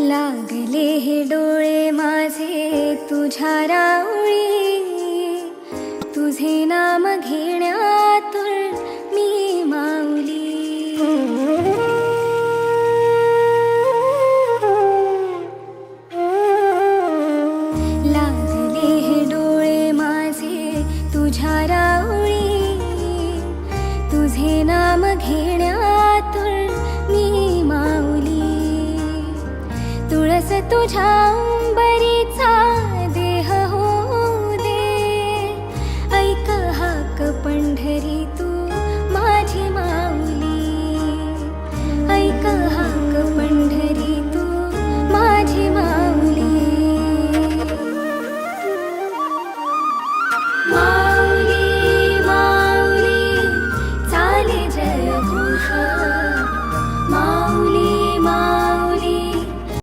लागले हे डोळे माझे तुझ्या राऊळी, तुझे नाम घेण्यातून मी माऊली. लागले हे डोळे माझे तुझ्या राऊळी, तुझे नाम घेण्यातून मी माऊली. तुळस तुझ्या अंबरीचा देह होऊ दे, ऐक हाक पंढरी तू